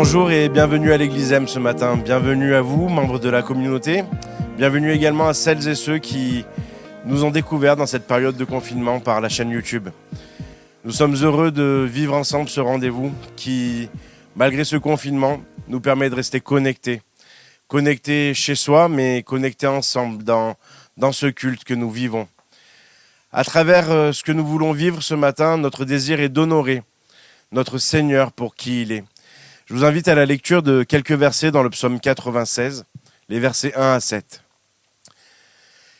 Bonjour et bienvenue à l'Église M ce matin. Bienvenue à vous, membres de la communauté. Bienvenue également à celles et ceux qui nous ont découverts dans cette période de confinement par la chaîne YouTube. Nous sommes heureux de vivre ensemble ce rendez-vous qui, malgré ce confinement, nous permet de rester connectés. Connectés chez soi, mais connectés ensemble dans ce culte que nous vivons. À travers ce que nous voulons vivre ce matin, notre désir est d'honorer notre Seigneur pour qui il est. Je vous invite à la lecture de quelques versets dans le psaume 96, les versets 1 à 7.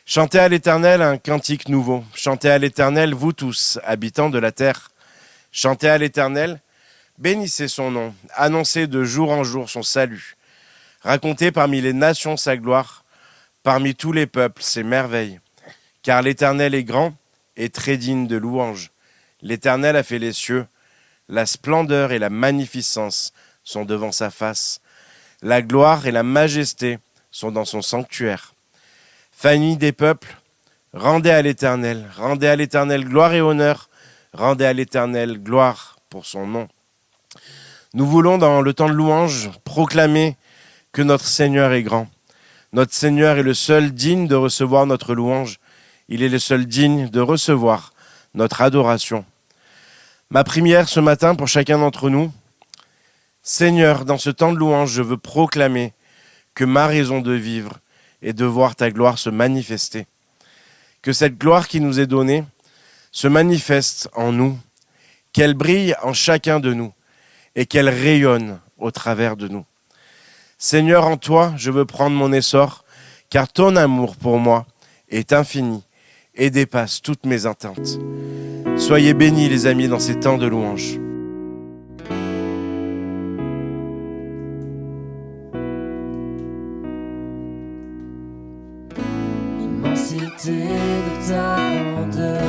Chantez à l'Éternel un cantique nouveau. Chantez à l'Éternel, vous tous, habitants de la terre. Chantez à l'Éternel, bénissez son nom, annoncez de jour en jour son salut. Racontez parmi les nations sa gloire, parmi tous les peuples ses merveilles. Car l'Éternel est grand et très digne de louange. L'Éternel a fait les cieux, la splendeur et la magnificence sont devant sa face. La gloire et la majesté sont dans son sanctuaire. Famille des peuples, rendez à l'Éternel gloire et honneur, rendez à l'Éternel gloire pour son nom. Nous voulons, dans le temps de louange, proclamer que notre Seigneur est grand. Notre Seigneur est le seul digne de recevoir notre louange. Il est le seul digne de recevoir notre adoration. Ma prière ce matin pour chacun d'entre nous, Seigneur, dans ce temps de louange, je veux proclamer que ma raison de vivre est de voir ta gloire se manifester. Que cette gloire qui nous est donnée se manifeste en nous, qu'elle brille en chacun de nous et qu'elle rayonne au travers de nous. Seigneur, en toi, je veux prendre mon essor, car ton amour pour moi est infini et dépasse toutes mes attentes. Soyez bénis, les amis, dans ces temps de louange. De ta grandeur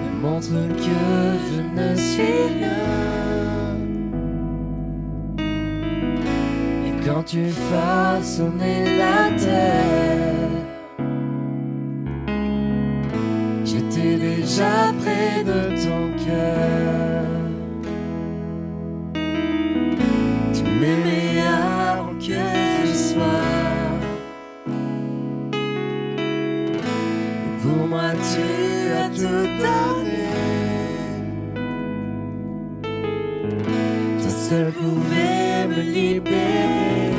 me montre que je ne suis rien. Et quand tu façonnais la terre, j'étais déjà près de ton cœur. Tu m'aimais avant que je sois. Pour moi tu as tout donné. Toi seul pouvais me libérer.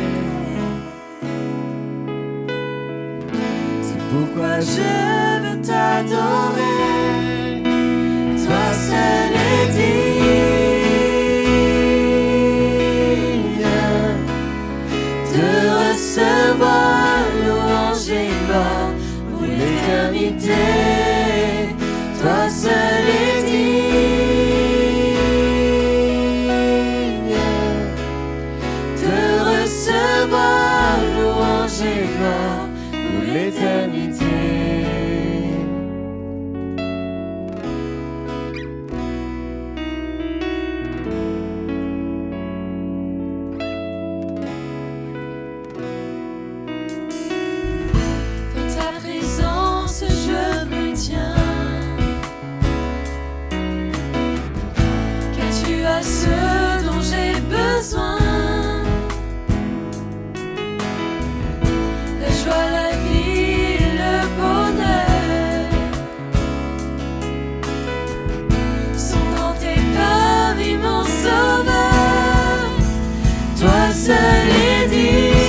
C'est pourquoi je veux t'adorer. Toi seul est digne de recevoir louange et gloire. L'éternité, toi seul est digne de recevoir louange et gloire pour l'éternité. Ce dont j'ai besoin, la joie, la vie et le bonheur sont dans tes paris, mon sauveur. Toi seul est digne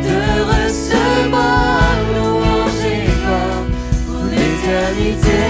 de recevoir louange et gloire pour l'éternité.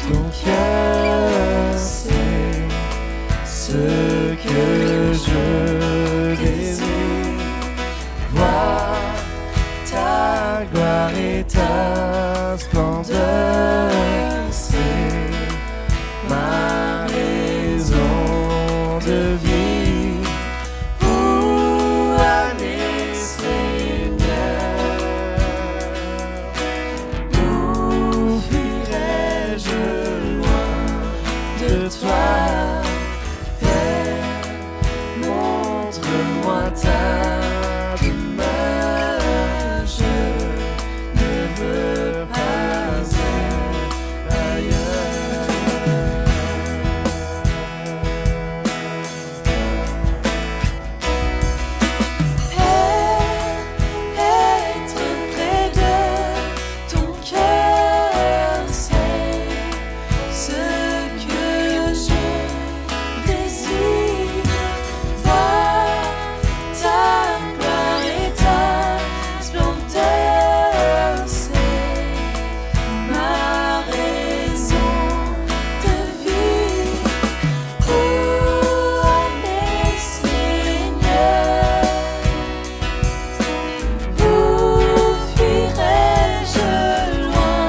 ton cœur, c'est ce que je désire. Voir ta gloire et ta splendeur, c'est ma raison de vie. Où aller, Seigneur? Où fuirai-je loin de toi? Père, montre-moi ta demeure. Je ne veux pas être ailleurs. Être près de ton cœur, c'est ce que je désire. Voir ta gloire et ta splendeur, c'est ma raison de vie. Où aller, Seigneur? Où fuirai-je loin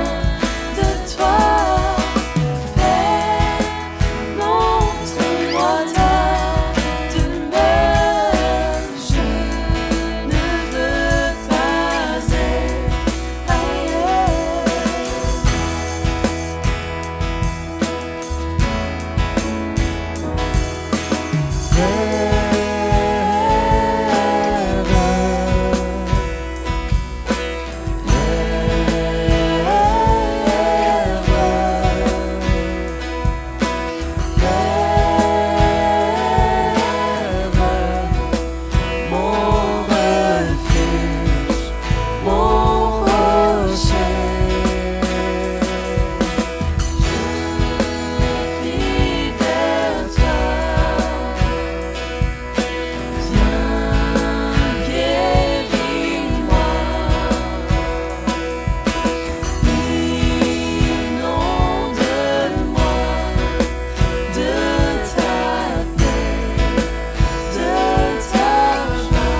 de toi? Père, montre-moi ta demeure. Je ne veux pas être ailleurs. Mon refuge, mon rocher, je vis vers toi. Viens, guéris-moi, inonde-moi de ta paix, de ta joie.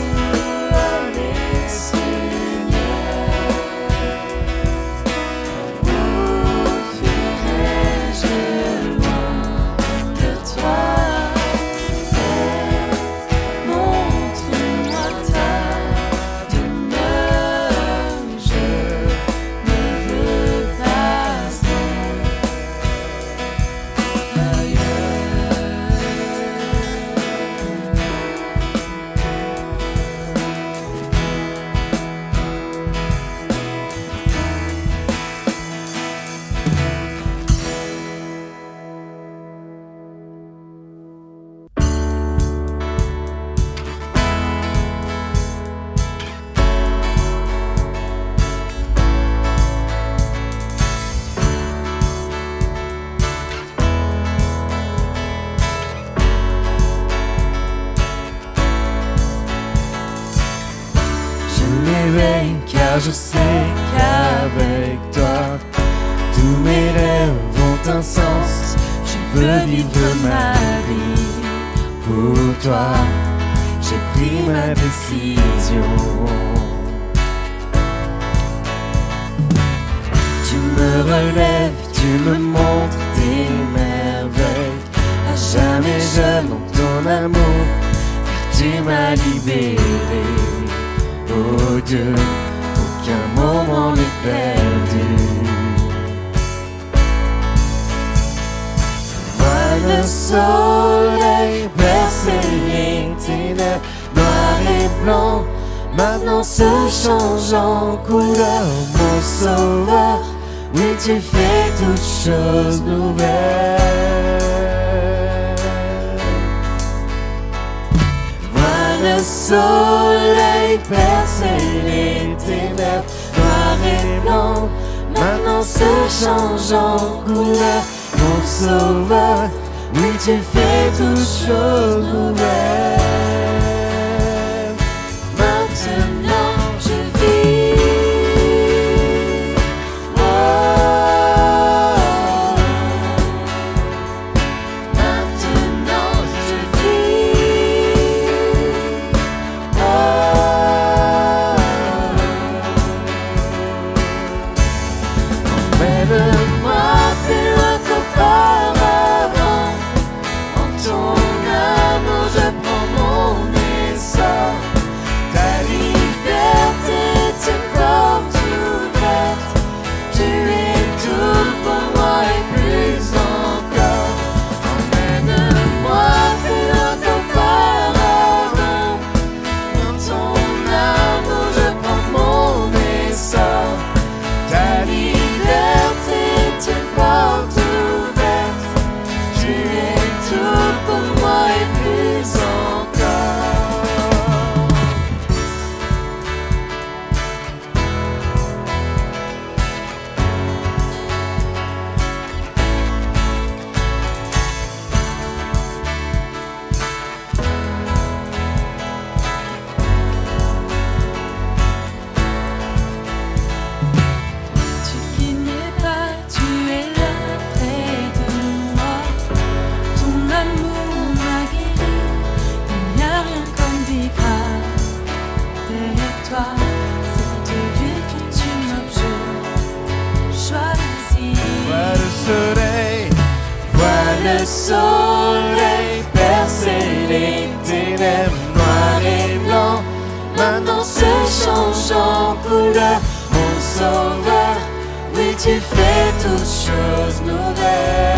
Où aller, Seigneur? Où fuirai-je loin de toi? Père, montre-moi ta demeure. Je ne veux pas être ailleurs. Je m'éveille car je sais qu'avec toi tous mes rêves ont un sens. Je veux vivre ma vie pour toi. J'ai pris ma décision. Tu me relèves, tu me montres tes merveilles. À jamais jeune dans ton amour, car tu m'as libéré. Oh Dieu, aucun moment n'est perdu. Vois le soleil percer les ténèbres, noir et blanc, maintenant se change en couleur. Mon sauveur, oui tu fais toutes choses nouvelles. Vois le soleil percer les ténèbres, noir et blanc, maintenant se change en couleur. Mon sauveur, oui tu fais toutes choses nouvelles. Maintenant je vis et tu fais toutes choses nouvelles.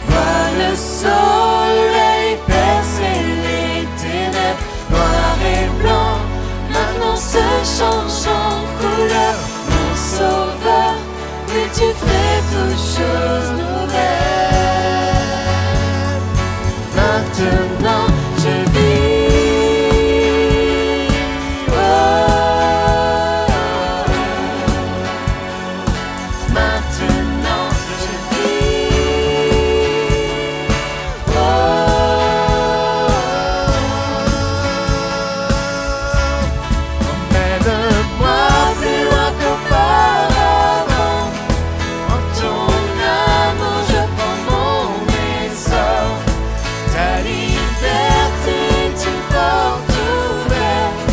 Vois le soleil percer les ténèbres, noir et blanc, maintenant se change en couleur. Mon sauveur, oui tu fais toutes choses nouvelles. Maintenant je vis, maintenant je vis, emmène-moi plus loin qu'auparavant. En ton amour je prends mon essor. Ta liberté est une porte ouverte.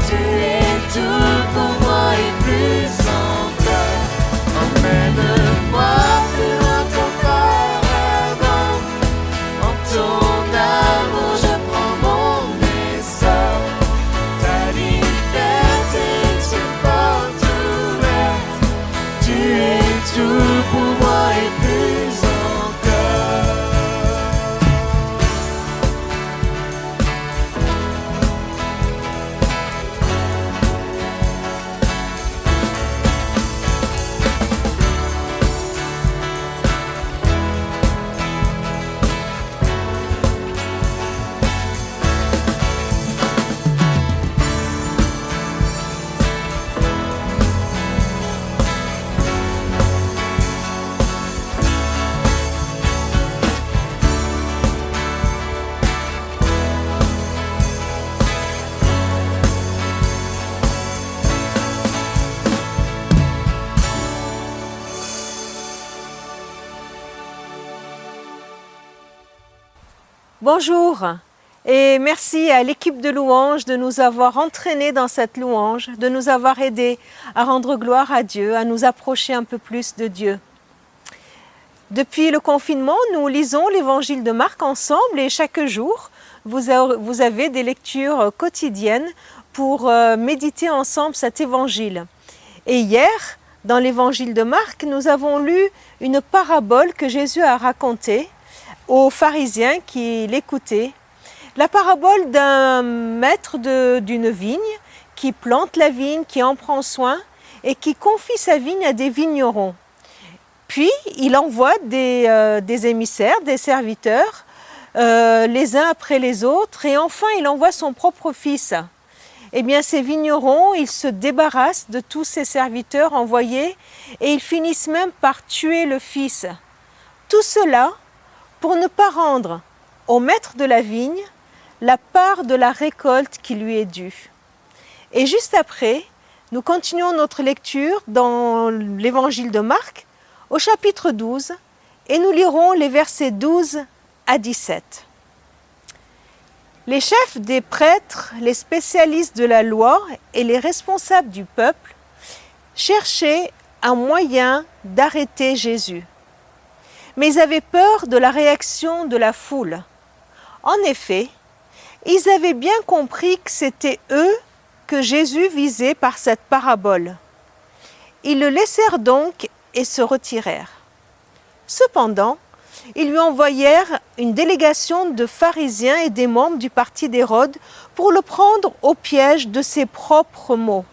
Tu es tout pour moi et plus encore. Emmène-moi plus loin qu'auparavant. En ton amour je prends mon essor. Ta liberté est une porte ouverte. Tu es tout pour moi et plus encore. Bonjour et merci à l'équipe de louange de nous avoir entraînés dans cette louange, de nous avoir aidés à rendre gloire à Dieu, à nous approcher un peu plus de Dieu. Depuis le confinement, nous lisons l'évangile de Marc ensemble et chaque jour, vous avez des lectures quotidiennes pour méditer ensemble cet évangile. Et hier, dans l'évangile de Marc, nous avons lu une parabole que Jésus a racontée aux pharisiens qui l'écoutaient. La parabole d'un maître d'une vigne qui plante la vigne, qui en prend soin et qui confie sa vigne à des vignerons. Puis il envoie des émissaires, des serviteurs, les uns après les autres, et enfin il envoie son propre fils. Eh bien ces vignerons, ils se débarrassent de tous ces serviteurs envoyés et ils finissent même par tuer le fils. Tout cela pour ne pas rendre au maître de la vigne la part de la récolte qui lui est due. Et juste après, nous continuons notre lecture dans l'évangile de Marc, au chapitre 12, et nous lirons les versets 12 à 17. Les chefs des prêtres, les spécialistes de la loi et les responsables du peuple cherchaient un moyen d'arrêter Jésus. Mais ils avaient peur de la réaction de la foule. En effet, ils avaient bien compris que c'était eux que Jésus visait par cette parabole. Ils le laissèrent donc et se retirèrent. Cependant, ils lui envoyèrent une délégation de pharisiens et des membres du parti d'Hérode pour le prendre au piège de ses propres mots.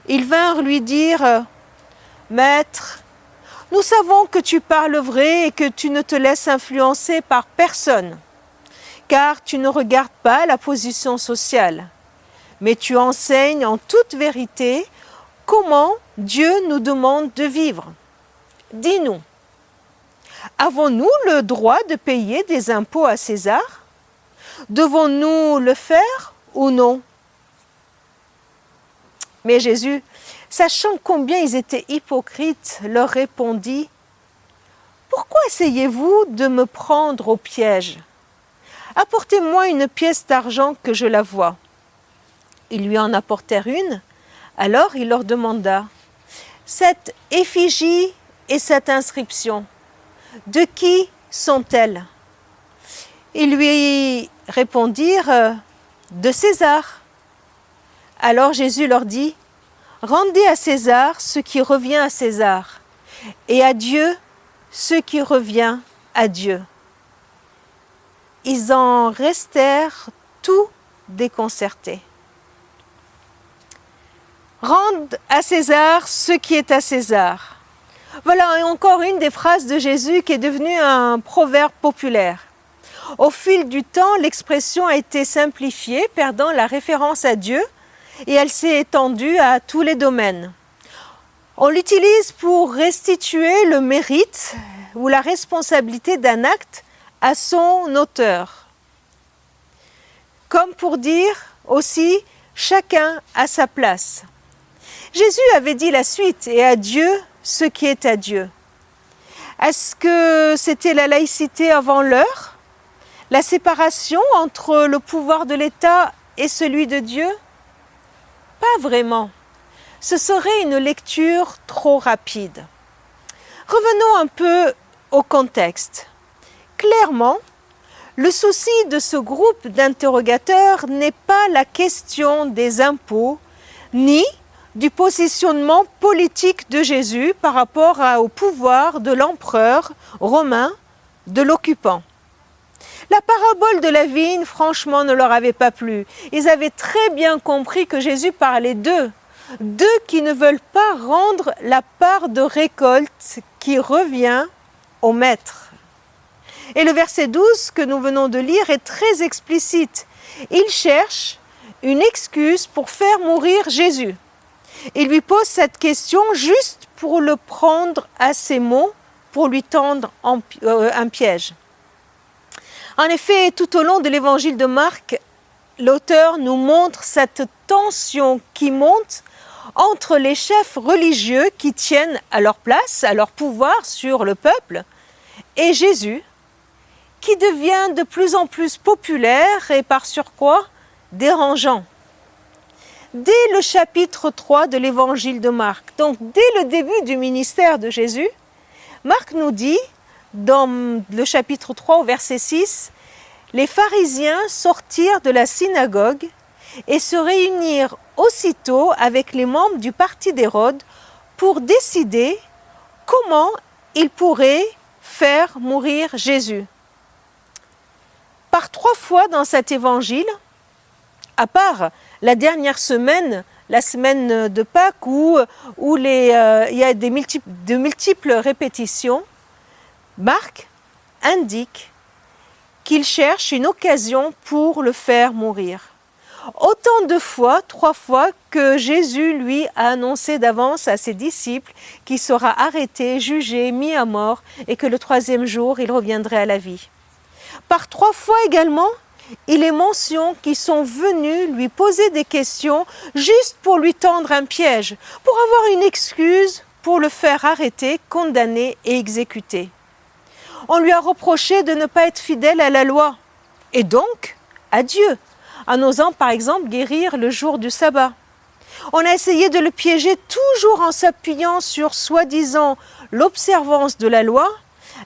Ils vinrent lui dire « Maître, nous savons que tu parles vrai et que tu ne te laisses influencer par personne, car tu ne regardes pas la position sociale, mais tu enseignes en toute vérité comment Dieu nous demande de vivre. Dis-nous, avons-nous le droit de payer des impôts à César? Devons-nous le faire ou non? » Mais Jésus, sachant combien ils étaient hypocrites, leur répondit « Pourquoi essayez-vous de me prendre au piège? Apportez-moi une pièce d'argent que je la voie. » Ils lui en apportèrent une. Alors il leur demanda « Cette effigie et cette inscription, de qui sont-elles? » Ils lui répondirent « De César. » Alors Jésus leur dit, « Rendez à César ce qui revient à César, et à Dieu ce qui revient à Dieu. » Ils en restèrent tout déconcertés. Rende à César ce qui est à César. Voilà encore une des phrases de Jésus qui est devenue un proverbe populaire. Au fil du temps, l'expression a été simplifiée, perdant la référence à Dieu, et elle s'est étendue à tous les domaines. On l'utilise pour restituer le mérite ou la responsabilité d'un acte à son auteur. Comme pour dire aussi, chacun à sa place. Jésus avait dit la suite, et à Dieu ce qui est à Dieu. Est-ce que c'était la laïcité avant l'heure? La séparation entre le pouvoir de l'État et celui de Dieu? Pas vraiment. Ce serait une lecture trop rapide. Revenons un peu au contexte. Clairement, le souci de ce groupe d'interrogateurs n'est pas la question des impôts, ni du positionnement politique de Jésus par rapport au pouvoir de l'empereur romain, de l'occupant. La parabole de la vigne, franchement, ne leur avait pas plu. Ils avaient très bien compris que Jésus parlait d'eux qui ne veulent pas rendre la part de récolte qui revient au maître. Et le verset 12 que nous venons de lire est très explicite. Ils cherchent une excuse pour faire mourir Jésus. Il lui pose cette question juste pour le prendre à ses mots, pour lui tendre un piège. En effet, tout au long de l'évangile de Marc, l'auteur nous montre cette tension qui monte entre les chefs religieux qui tiennent à leur place, à leur pouvoir sur le peuple, et Jésus, qui devient de plus en plus populaire et par surcroît dérangeant. Dès le chapitre 3 de l'évangile de Marc, donc dès le début du ministère de Jésus, Marc nous dit, dans le chapitre 3 au verset 6, « Les pharisiens sortirent de la synagogue et se réunirent aussitôt avec les membres du parti d'Hérode pour décider comment ils pourraient faire mourir Jésus. » Par 3 fois dans cet évangile, à part la dernière semaine, la semaine de Pâques, où il y a de multiples répétitions, Marc indique qu'il cherche une occasion pour le faire mourir. Autant de fois, 3 fois, que Jésus, lui, a annoncé d'avance à ses disciples qu'il sera arrêté, jugé, mis à mort, et que le 3e jour, il reviendrait à la vie. Par 3 fois également, il est mention qu'ils sont venus lui poser des questions juste pour lui tendre un piège, pour avoir une excuse pour le faire arrêter, condamner et exécuter. On lui a reproché de ne pas être fidèle à la loi, et donc à Dieu, en osant par exemple guérir le jour du sabbat. On a essayé de le piéger toujours en s'appuyant sur soi-disant l'observance de la loi,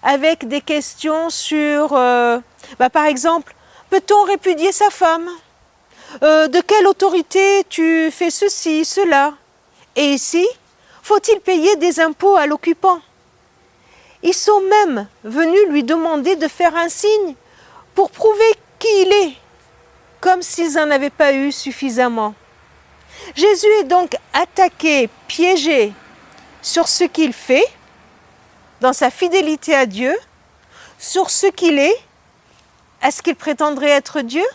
avec des questions sur, par exemple, peut-on répudier sa femme? De quelle autorité tu fais ceci, cela? Et ici, faut-il payer des impôts à l'occupant? Ils sont même venus lui demander de faire un signe pour prouver qui il est, comme s'ils n'en avaient pas eu suffisamment. Jésus est donc attaqué, piégé sur ce qu'il fait, dans sa fidélité à Dieu, sur ce qu'il est-ce qu'il prétendrait être Dieu?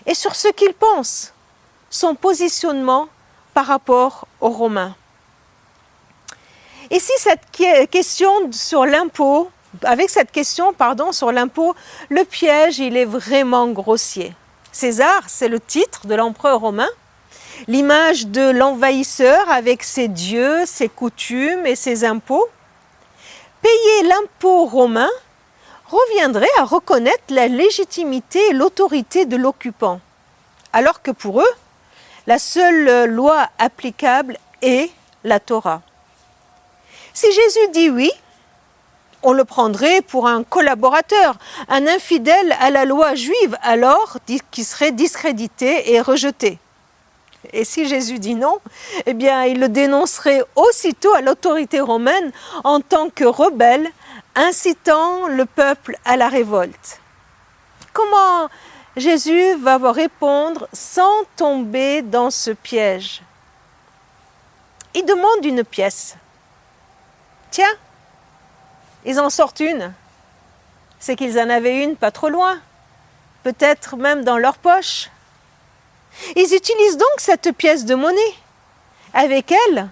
Et sur ce qu'il pense, son positionnement par rapport aux Romains. Ici, cette question sur l'impôt, sur l'impôt, le piège, il est vraiment grossier. César, c'est le titre de l'empereur romain, l'image de l'envahisseur avec ses dieux, ses coutumes et ses impôts. Payer l'impôt romain reviendrait à reconnaître la légitimité et l'autorité de l'occupant, alors que pour eux, la seule loi applicable est la Torah. Si Jésus dit oui, on le prendrait pour un collaborateur, un infidèle à la loi juive, alors qui serait discrédité et rejeté. Et si Jésus dit non, eh bien, il le dénoncerait aussitôt à l'autorité romaine en tant que rebelle, incitant le peuple à la révolte. Comment Jésus va répondre sans tomber dans ce piège? Il demande une pièce. Tiens, ils en sortent une. C'est qu'ils en avaient une pas trop loin, peut-être même dans leur poche. Ils utilisent donc cette pièce de monnaie. Avec elle,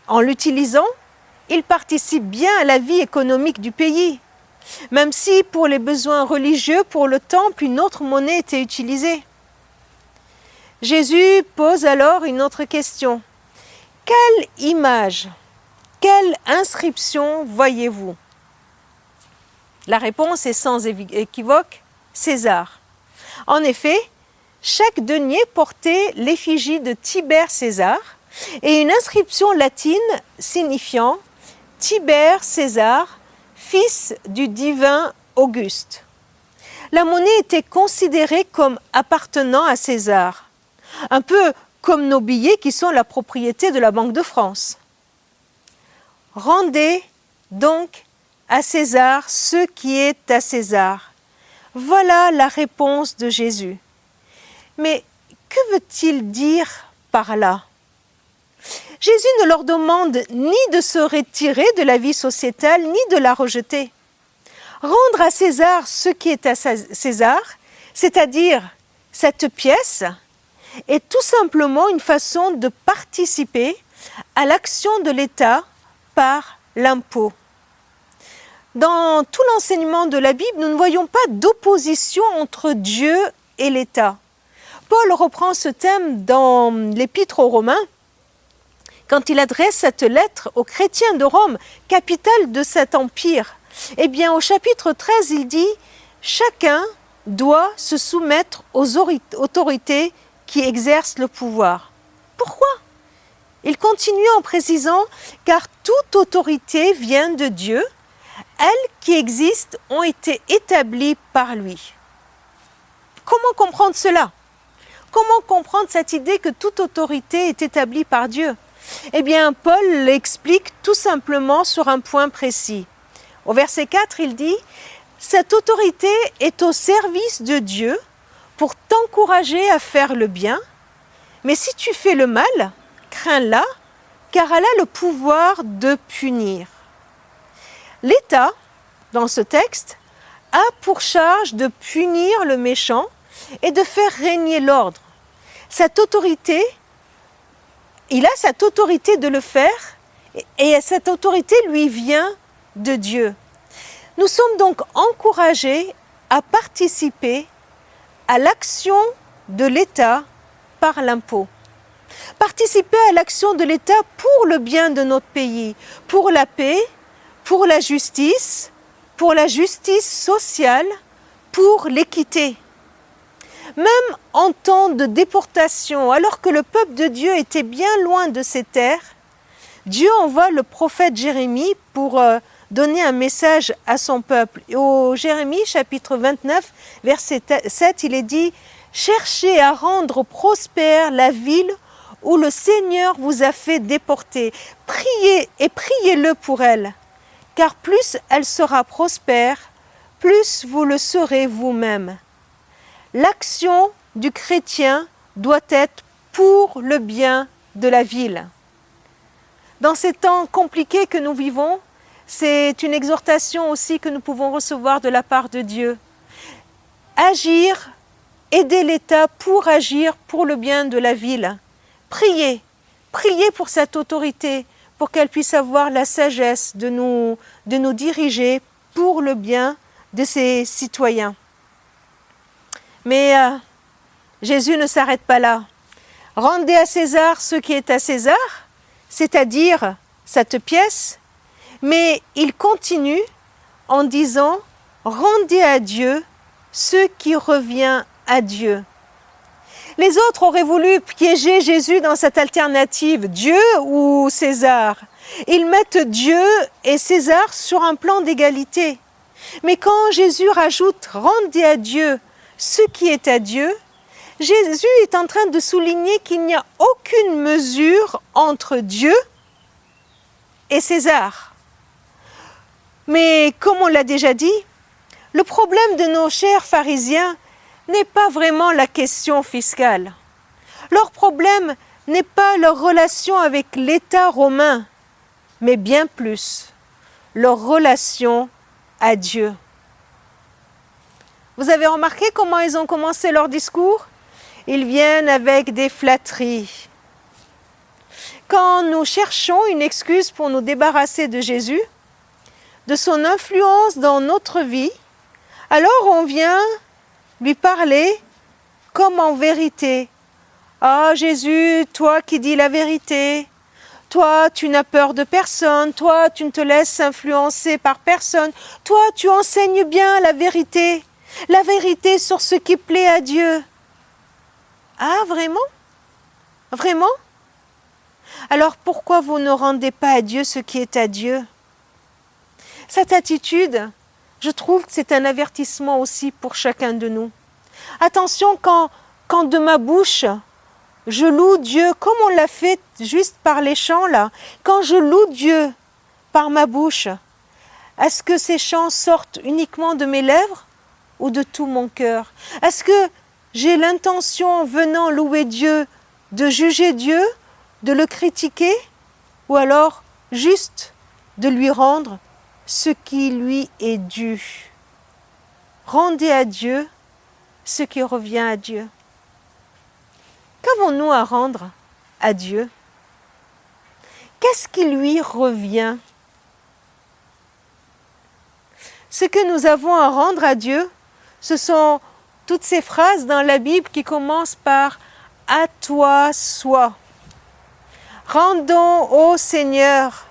en l'utilisant, ils participent bien à la vie économique du pays, même si pour les besoins religieux, pour le temple, une autre monnaie était utilisée. Jésus pose alors une autre question. Quelle image, quelle inscription voyez-vous? La réponse est sans équivoque, César. En effet, chaque denier portait l'effigie de Tibère César et une inscription latine signifiant Tibère César, fils du divin Auguste. La monnaie était considérée comme appartenant à César, un peu comme nos billets qui sont la propriété de la Banque de France. Rendez donc à César ce qui est à César. Voilà la réponse de Jésus. Mais que veut-il dire par là? Jésus ne leur demande ni de se retirer de la vie sociétale, ni de la rejeter. Rendre à César ce qui est à César, c'est-à-dire cette pièce, est tout simplement une façon de participer à l'action de l'État par l'impôt. Dans tout l'enseignement de la Bible, nous ne voyons pas d'opposition entre Dieu et l'État. Paul reprend ce thème dans l'Épître aux Romains, quand il adresse cette lettre aux chrétiens de Rome, capitale de cet empire. Eh bien, au chapitre 13, il dit « Chacun doit se soumettre aux autorités qui exercent le pouvoir. » Pourquoi? Il continue en précisant « Car toute autorité vient de Dieu, elles qui existent ont été établies par lui. » Comment comprendre cela? Comment comprendre cette idée que toute autorité est établie par Dieu? Eh bien, Paul l'explique tout simplement sur un point précis. Au verset 4, il dit « Cette autorité est au service de Dieu pour t'encourager à faire le bien, mais si tu fais le mal, crains-la, car elle a le pouvoir de punir. » L'État, dans ce texte, a pour charge de punir le méchant et de faire régner l'ordre. Cette autorité, il a cette autorité de le faire et cette autorité lui vient de Dieu. Nous sommes donc encouragés à participer à l'action de l'État par l'impôt. Participer à l'action de l'État pour le bien de notre pays, pour la paix, pour la justice sociale, pour l'équité. Même en temps de déportation, alors que le peuple de Dieu était bien loin de ses terres, Dieu envoie le prophète Jérémie pour donner un message à son peuple. Et au Jérémie, chapitre 29, verset 7, il est dit « Cherchez à rendre prospère la ville où le Seigneur vous a fait déporter. Priez et priez-le pour elle, car plus elle sera prospère, plus vous le serez vous-même. » L'action du chrétien doit être pour le bien de la ville. Dans ces temps compliqués que nous vivons, c'est une exhortation aussi que nous pouvons recevoir de la part de Dieu. Agir, aider l'État pour agir pour le bien de la ville. Priez pour cette autorité, pour qu'elle puisse avoir la sagesse de nous diriger pour le bien de ses citoyens. Mais Jésus ne s'arrête pas là. Rendez à César ce qui est à César, c'est-à-dire cette pièce, mais il continue en disant « Rendez à Dieu ce qui revient à Dieu ». Les autres auraient voulu piéger Jésus dans cette alternative, Dieu ou César. Ils mettent Dieu et César sur un plan d'égalité. Mais quand Jésus rajoute « Rendez à Dieu ce qui est à Dieu », Jésus est en train de souligner qu'il n'y a aucune mesure entre Dieu et César. Mais comme on l'a déjà dit, le problème de nos chers pharisiens n'est pas vraiment la question fiscale. Leur problème n'est pas leur relation avec l'État romain, mais bien plus leur relation à Dieu. Vous avez remarqué comment ils ont commencé leur discours? Ils viennent avec des flatteries. Quand nous cherchons une excuse pour nous débarrasser de Jésus, de son influence dans notre vie, alors on vient lui parler comme en vérité. « Ah Jésus, toi qui dis la vérité, toi tu n'as peur de personne, toi tu ne te laisses influencer par personne, toi tu enseignes bien la vérité sur ce qui plaît à Dieu. » Ah vraiment? Vraiment? Alors pourquoi vous ne rendez pas à Dieu ce qui est à Dieu? Cette attitude, je trouve que c'est un avertissement aussi pour chacun de nous. Attention quand de ma bouche, je loue Dieu, comme on l'a fait juste par les chants là, quand je loue Dieu par ma bouche, est-ce que ces chants sortent uniquement de mes lèvres ou de tout mon cœur? Est-ce que j'ai l'intention, en venant louer Dieu, de juger Dieu, de le critiquer, ou alors juste de lui rendre ce qui lui est dû? Rendez à Dieu ce qui revient à Dieu. Qu'avons-nous à rendre à Dieu? Qu'est-ce qui lui revient? Ce que nous avons à rendre à Dieu, ce sont toutes ces phrases dans la Bible qui commencent par « à toi soit ». Rendons au Seigneur,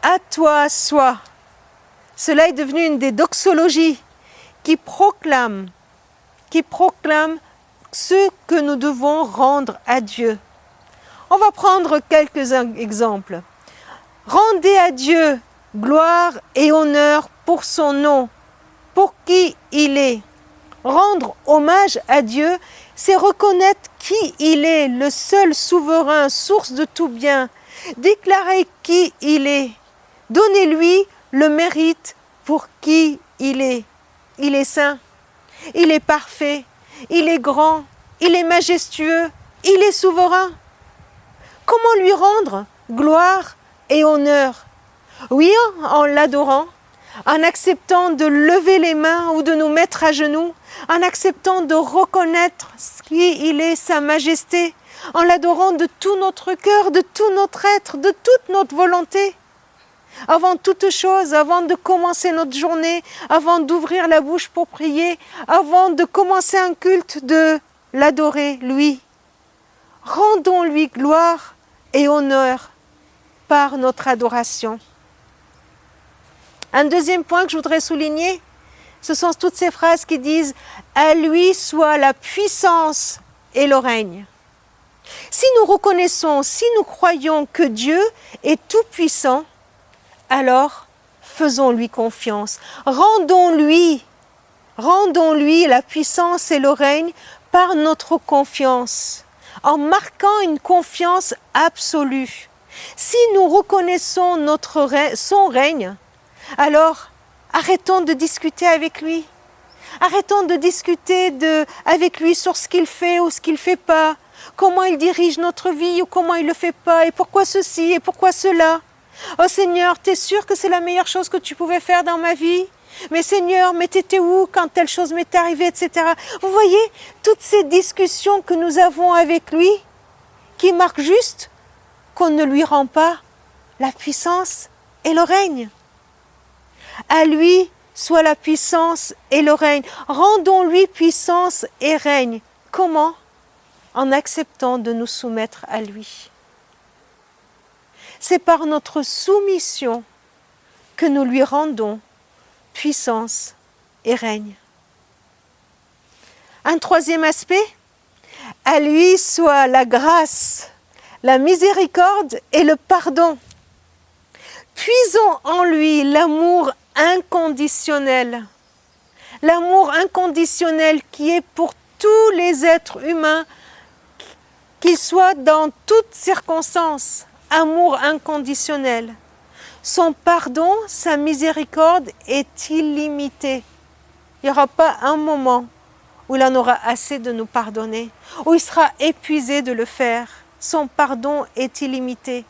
à toi soit. Cela est devenu une des doxologies qui proclame ce que nous devons rendre à Dieu. On va prendre quelques exemples. Rendez à Dieu gloire et honneur pour son nom, pour qui il est. Rendre hommage à Dieu, c'est reconnaître qui il est, le seul souverain, source de tout bien. Déclarer qui il est. Donnez-lui le mérite pour qui il est. Il est saint, il est parfait, il est grand, il est majestueux, il est souverain. Comment lui rendre gloire et honneur? Oui, en l'adorant, en acceptant de lever les mains ou de nous mettre à genoux, en acceptant de reconnaître qui il est, sa majesté, en l'adorant de tout notre cœur, de tout notre être, de toute notre volonté. Avant toute chose, avant de commencer notre journée, avant d'ouvrir la bouche pour prier, avant de commencer un culte, de l'adorer, lui. Rendons-lui gloire et honneur par notre adoration. Un deuxième point que je voudrais souligner, ce sont toutes ces phrases qui disent « À lui soit la puissance et le règne ». Si nous reconnaissons, si nous croyons que Dieu est tout-puissant, alors faisons-lui confiance. Rendons-lui la puissance et le règne par notre confiance, en marquant une confiance absolue. Si nous reconnaissons son règne, alors arrêtons de discuter avec lui. Arrêtons de discuter avec lui sur ce qu'il fait ou ce qu'il ne fait pas, comment il dirige notre vie ou comment il ne le fait pas, et pourquoi ceci et pourquoi cela. Oh Seigneur, t'es sûr que c'est la meilleure chose que tu pouvais faire dans ma vie? Mais Seigneur, mais t'étais où quand telle chose m'est arrivée, etc. Vous voyez, toutes ces discussions que nous avons avec lui, qui marquent juste qu'on ne lui rend pas la puissance et le règne. À lui soit la puissance et le règne. Rendons-lui puissance et règne. Comment? En acceptant de nous soumettre à lui. C'est par notre soumission que nous lui rendons puissance et règne. Un troisième aspect, à lui soit la grâce, la miséricorde et le pardon. Puisons en lui l'amour inconditionnel. L'amour inconditionnel qui est pour tous les êtres humains, qu'ils soient dans toutes circonstances, amour inconditionnel. Son pardon, sa miséricorde est illimitée. Il n'y aura pas un moment où il en aura assez de nous pardonner, où il sera épuisé de le faire. Son pardon est illimité.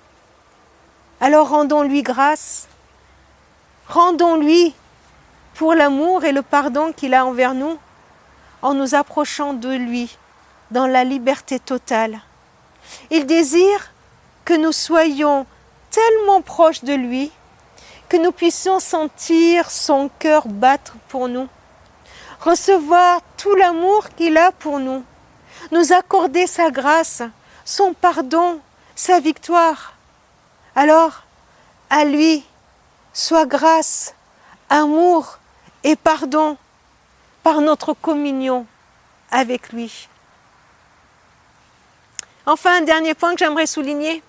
Alors rendons-lui grâce. Rendons-lui pour l'amour et le pardon qu'il a envers nous, en nous approchant de lui dans la liberté totale. Il désire que nous soyons tellement proches de lui que nous puissions sentir son cœur battre pour nous, recevoir tout l'amour qu'il a pour nous, nous accorder sa grâce, son pardon, sa victoire. Alors, à lui, soit grâce, amour et pardon par notre communion avec lui. Enfin, un dernier point que j'aimerais souligner.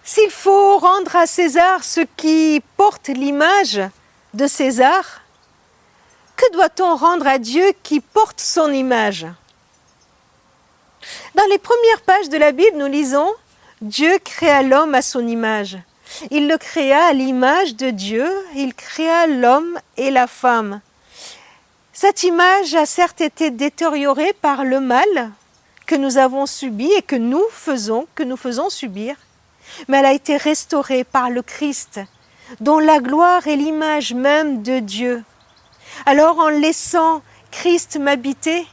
S'il faut rendre à César ce qui porte l'image de César, que doit-on rendre à Dieu qui porte son image? Dans les premières pages de la Bible, nous lisons « Dieu créa l'homme à son image ». Il le créa à l'image de Dieu, il créa l'homme et la femme. Cette image a certes été détériorée par le mal que nous avons subi et que nous faisons subir, mais elle a été restaurée par le Christ, dont la gloire est l'image même de Dieu. Alors en laissant Christ m'habiter,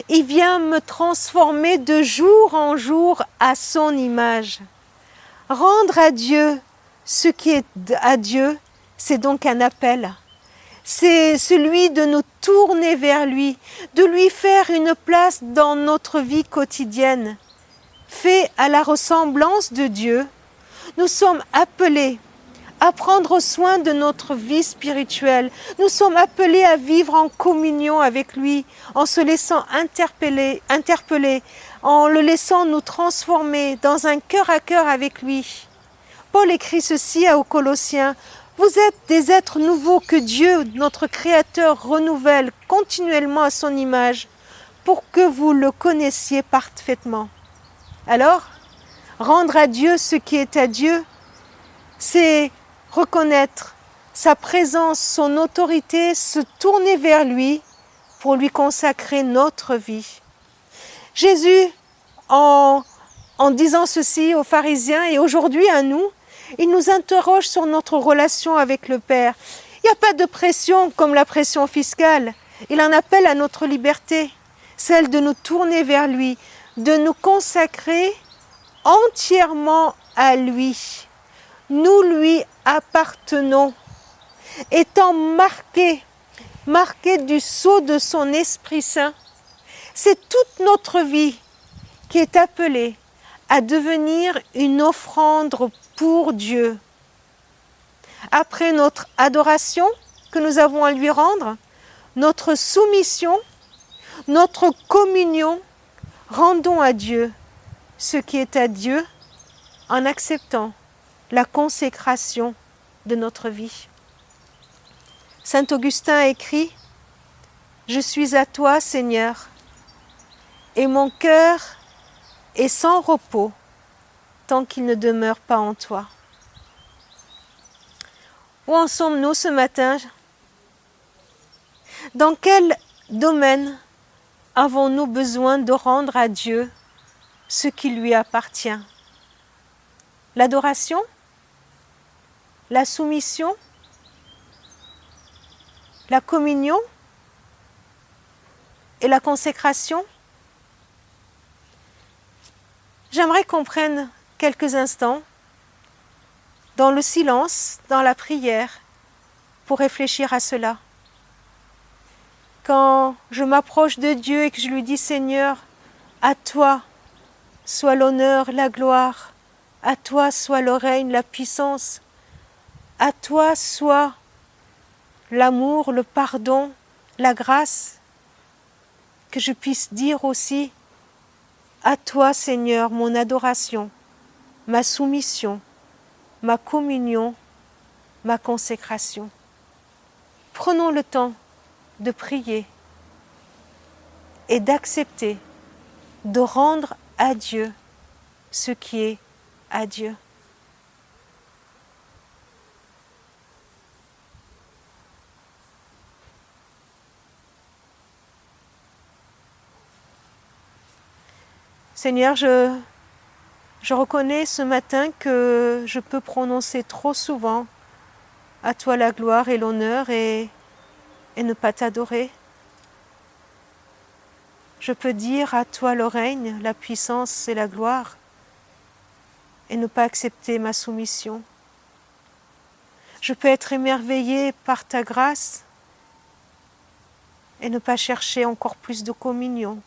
il vient me transformer de jour en jour à son image. Rendre à Dieu ce qui est à Dieu, c'est donc un appel. C'est celui de nous tourner vers lui, de lui faire une place dans notre vie quotidienne. Fait à la ressemblance de Dieu, nous sommes appelés à prendre soin de notre vie spirituelle. Nous sommes appelés à vivre en communion avec lui, en se laissant interpeller, en le laissant nous transformer dans un cœur à cœur avec lui. Paul écrit ceci aux Colossiens, « Vous êtes des êtres nouveaux que Dieu, notre Créateur, renouvelle continuellement à son image pour que vous le connaissiez parfaitement. » Alors, rendre à Dieu ce qui est à Dieu, c'est reconnaître sa présence, son autorité, se tourner vers lui pour lui consacrer notre vie. Jésus, en disant ceci aux pharisiens et aujourd'hui à nous, il nous interroge sur notre relation avec le Père. Il n'y a pas de pression comme la pression fiscale. Il en appelle à notre liberté, celle de nous tourner vers lui, de nous consacrer entièrement à lui. Nous lui appartenons, étant marqués du sceau de son Esprit Saint. C'est toute notre vie qui est appelée à devenir une offrande pour Dieu. Après notre adoration que nous avons à lui rendre, notre soumission, notre communion, rendons à Dieu ce qui est à Dieu en acceptant la consécration de notre vie. Saint Augustin écrit « Je suis à toi, Seigneur, et mon cœur est sans repos tant qu'il ne demeure pas en toi. » Où en sommes-nous ce matin? Dans quel domaine avons-nous besoin de rendre à Dieu ce qui lui appartient? L'adoration? La soumission? La communion? Et la consécration? J'aimerais qu'on prenne quelques instants dans le silence, dans la prière, pour réfléchir à cela. Quand je m'approche de Dieu et que je lui dis « Seigneur, à toi soit l'honneur, la gloire, à toi soit le règne, la puissance, à toi soit l'amour, le pardon, la grâce », que je puisse dire aussi « À toi, Seigneur, mon adoration, ma soumission, ma communion, ma consécration. » Prenons le temps de prier et d'accepter de rendre à Dieu ce qui est à Dieu. Seigneur, je reconnais ce matin que je peux prononcer trop souvent à toi la gloire et l'honneur et ne pas t'adorer. Je peux dire à toi le règne, la puissance et la gloire et ne pas accepter ma soumission. Je peux être émerveillée par ta grâce et ne pas chercher encore plus de communion.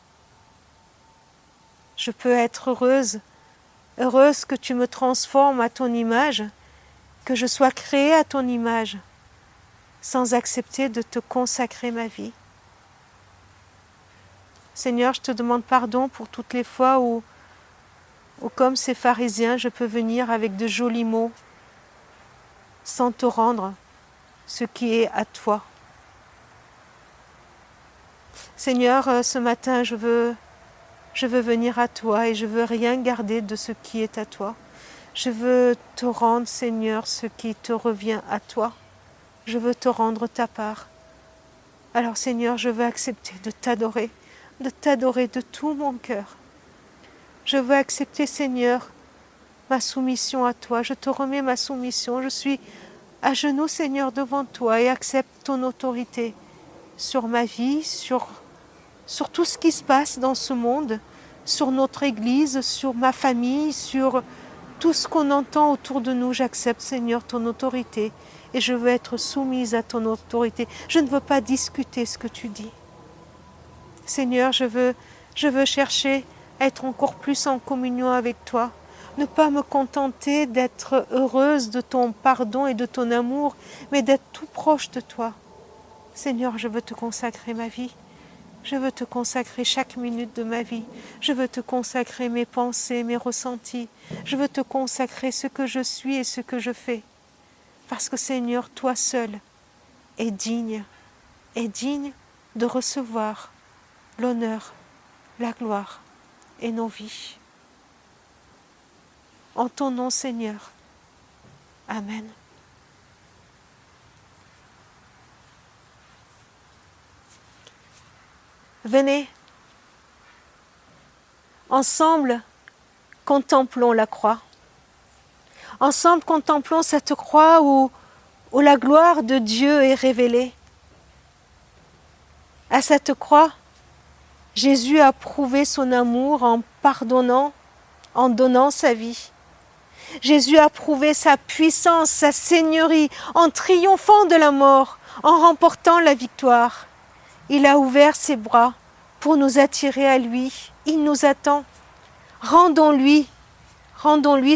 Je peux être heureuse que tu me transformes à ton image, que je sois créée à ton image, sans accepter de te consacrer ma vie. Seigneur, je te demande pardon pour toutes les fois où comme ces pharisiens, je peux venir avec de jolis mots, sans te rendre ce qui est à toi. Seigneur, ce matin, je veux venir à toi et je veux rien garder de ce qui est à toi. Je veux te rendre, Seigneur, ce qui te revient à toi. Je veux te rendre ta part. Alors, Seigneur, je veux accepter de t'adorer de tout mon cœur. Je veux accepter, Seigneur, ma soumission à toi. Je te remets ma soumission. Je suis à genoux, Seigneur, devant toi et accepte ton autorité sur ma vie, sur tout ce qui se passe dans ce monde, sur notre Église, sur ma famille, sur tout ce qu'on entend autour de nous. J'accepte, Seigneur, ton autorité et je veux être soumise à ton autorité. Je ne veux pas discuter ce que tu dis. Seigneur, je veux chercher à être encore plus en communion avec toi, ne pas me contenter d'être heureuse de ton pardon et de ton amour, mais d'être tout proche de toi. Seigneur, je veux te consacrer ma vie. Je veux te consacrer chaque minute de ma vie. Je veux te consacrer mes pensées, mes ressentis. Je veux te consacrer ce que je suis et ce que je fais. Parce que Seigneur, toi seul est digne de recevoir l'honneur, la gloire et nos vies. En ton nom, Seigneur. Amen. Venez, ensemble, contemplons la croix. Ensemble, contemplons cette croix où la gloire de Dieu est révélée. À cette croix, Jésus a prouvé son amour en pardonnant, en donnant sa vie. Jésus a prouvé sa puissance, sa seigneurie, en triomphant de la mort, en remportant la victoire. Il a ouvert ses bras pour nous attirer à lui. Il nous attend. Rendons-lui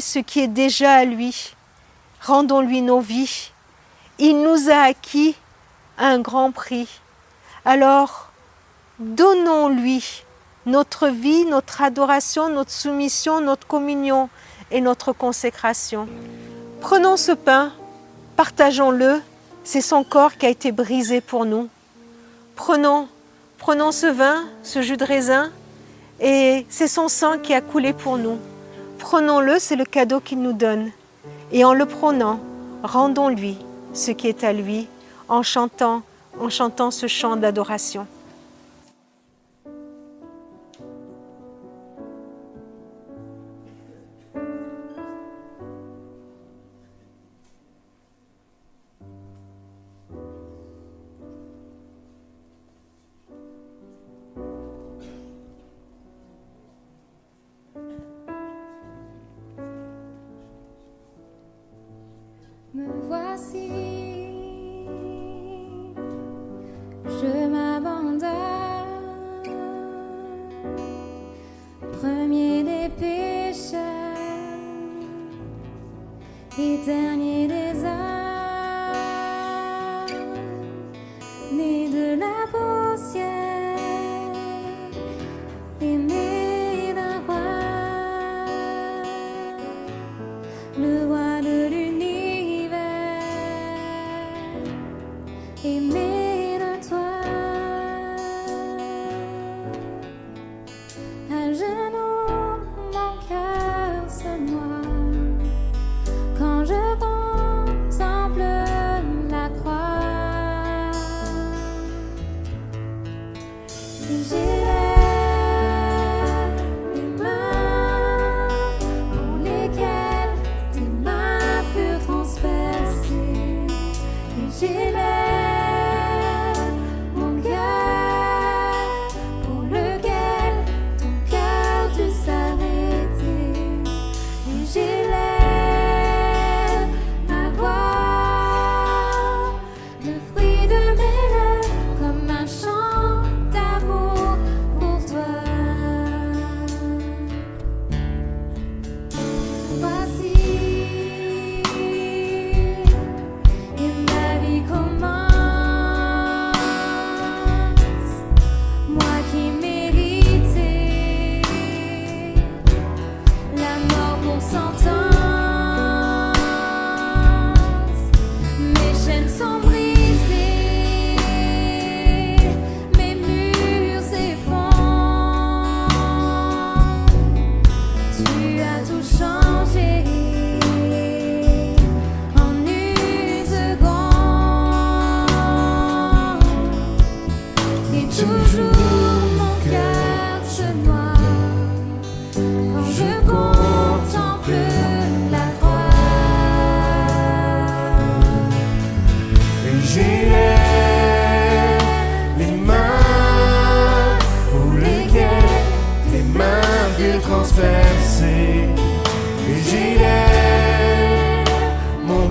ce qui est déjà à lui. Rendons-lui nos vies. Il nous a acquis un grand prix. Alors, donnons-lui notre vie, notre adoration, notre soumission, notre communion et notre consécration. Prenons ce pain, partageons-le. C'est son corps qui a été brisé pour nous. Prenons ce vin, ce jus de raisin, et c'est son sang qui a coulé pour nous. Prenons-le, c'est le cadeau qu'il nous donne. Et en le prenant, rendons-lui ce qui est à lui, en chantant ce chant d'adoration. Me voici, je m'abandonne, premier des pécheurs et dernier des hommes, né de la poussière, aimé d'un roi, le roi de l'univers. Aimé de toi,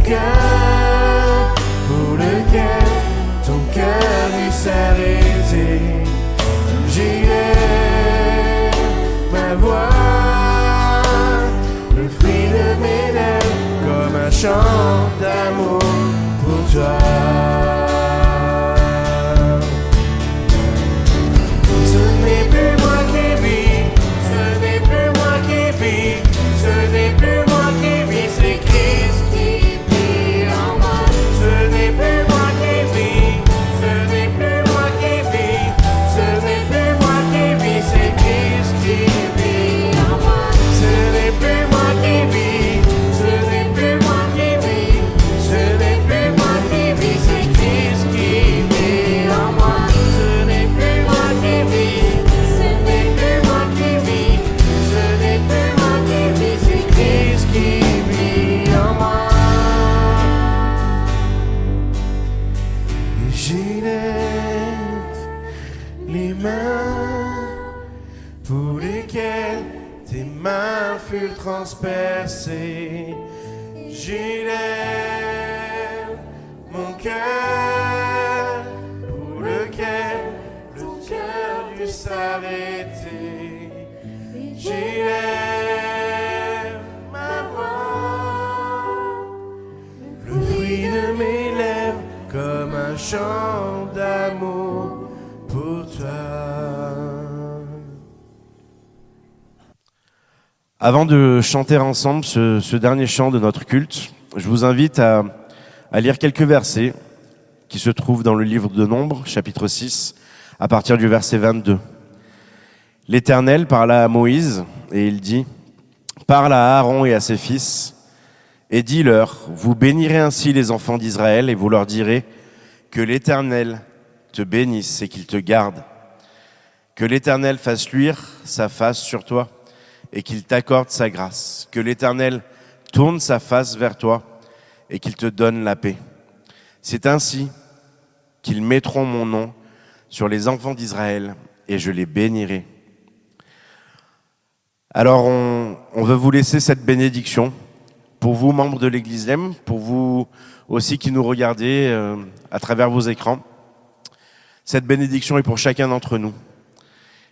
cœur pour lequel ton cœur dut s'arrêter. J'ai ma voix, le fruit de mes lèvres, comme un chant d'amour pour toi. Ce n'est plus moi qui vis, ce n'est plus moi qui vis, ce n'est plus moi qui vis, c'est Christ qui vit en moi. Ce n'est plus moi qui vis, ce n'est plus moi qui vis, ce n'est plus moi qui vis, c'est Christ qui vit en moi. Ce n'est plus moi qui vis, ce n'est plus moi qui vis, ce n'est plus moi qui vis, c'est Christ qui vit en moi. Ce n'est plus moi qui vis, ce n'est plus moi qui vis, ce n'est plus moi qui vis, c'est Christ qui vit en moi. Et j'élève les mains pour lesquelles tes mains furent transpercées. J'élève mon cœur pour lequel le cœur dut s'arrêter. J'élève ma voix, le fruit de mes lèvres, comme un chant d'amour pour toi. Avant de chanter ensemble ce dernier chant de notre culte, je vous invite à lire quelques versets qui se trouvent dans le livre de Nombres, chapitre 6, à partir du verset 22. L'Éternel parla à Moïse et il dit « Parle à Aaron et à ses fils et dis-leur, vous bénirez ainsi les enfants d'Israël et vous leur direz que l'Éternel te bénisse et qu'il te garde, que l'Éternel fasse luire sa face sur toi et qu'il t'accorde sa grâce, que l'Éternel tourne sa face vers toi et qu'il te donne la paix. C'est ainsi qu'ils mettront mon nom sur les enfants d'Israël et je les bénirai. » Alors on veut vous laisser cette bénédiction pour vous, membres de l'Église LEM, pour vous aussi qui nous regardez à travers vos écrans. Cette bénédiction est pour chacun d'entre nous.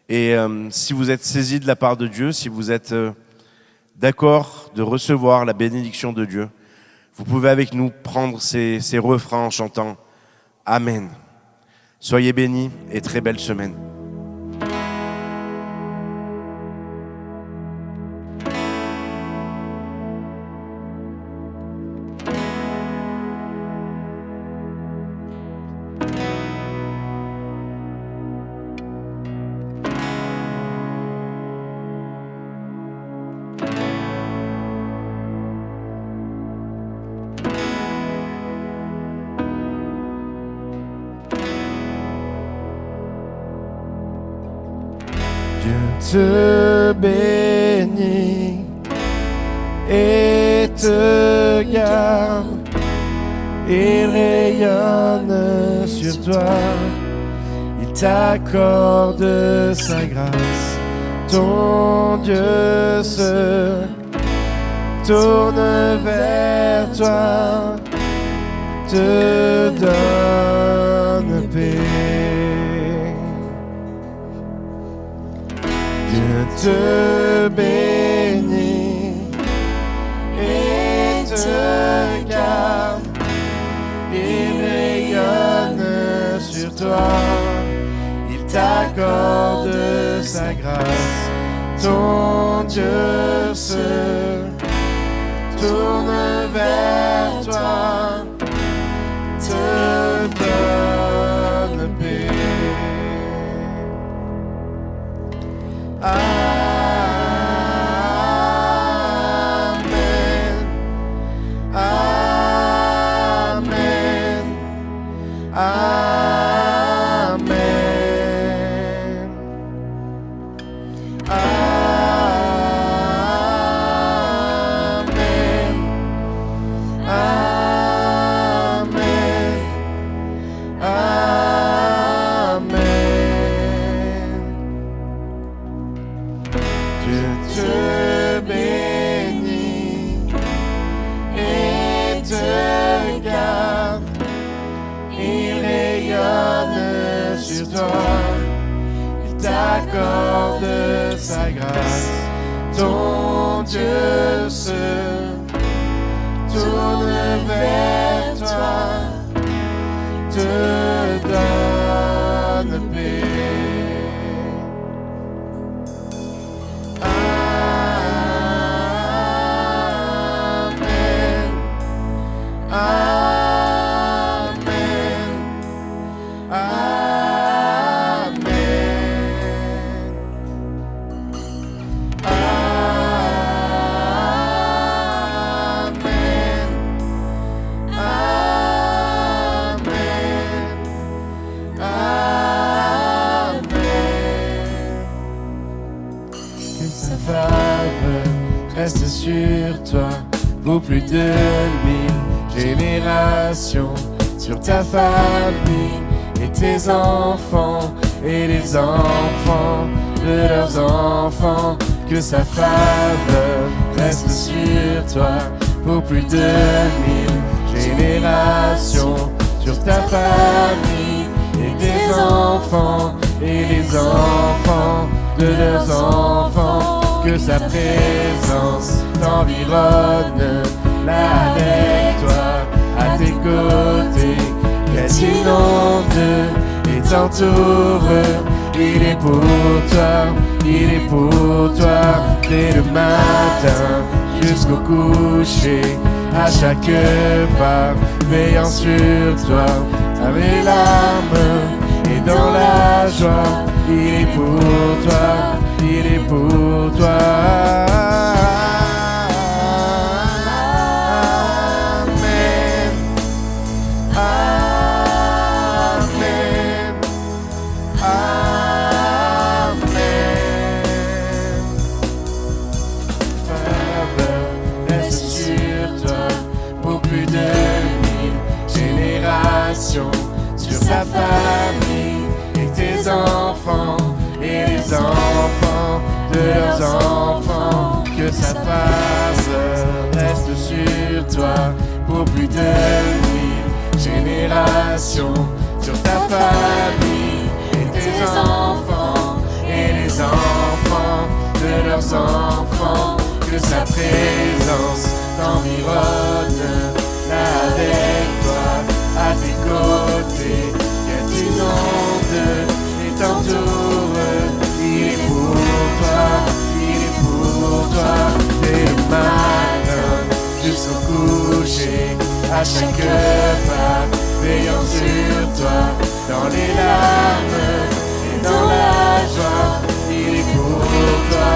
Et si vous êtes saisis de la part de Dieu, si vous êtes d'accord de recevoir la bénédiction de Dieu, vous pouvez avec nous prendre ces refrains en chantant « Amen ». Soyez bénis et très belle semaine. Te bénit et te garde, il rayonne sur toi, il t'accorde sa grâce. Ton Dieu se tourne vers toi, te donne paix. Dieu te bénit et te garde, il rayonne sur toi, il t'accorde sa grâce. Ton Dieu se tourne vers toi, te donne paix. Amen, amen, amen, amen, toi. Il t'accorde sa grâce. Ton Dieu se tourne vers toi, te donne paix. Reste sur toi pour plus de 1000 générations, sur ta famille et tes enfants et les enfants de leurs enfants. Que sa faveur reste sur toi pour plus de 1000 générations, sur ta famille et tes enfants et les enfants de leurs enfants. Que sa présence t'environne, là avec toi, à tes côtés, qu'elle inonde et t'entoure. Il est pour toi, il est pour toi, dès le matin jusqu'au coucher, à chaque pas, veillant sur toi, dans les larmes et dans la joie. Il est pour toi, il est pour toi. Amen. Amen. Amen. Faveur reste sur toi pour plus de 1000 générations, sur sa famille et tes enfants et les enfants de leurs enfants. Que sa face reste sur toi pour plus de 1000 générations, sur ta famille et tes enfants et les enfants de leurs enfants. Que sa présence t'environne, là avec toi, à tes côtés, qu'elle t'inonde et t'entoure. Il est pour toi, il est pour toi, dès le matin jusqu'au coucher, à chaque pas, veillant sur toi, dans les larmes et dans la joie. Il est pour toi,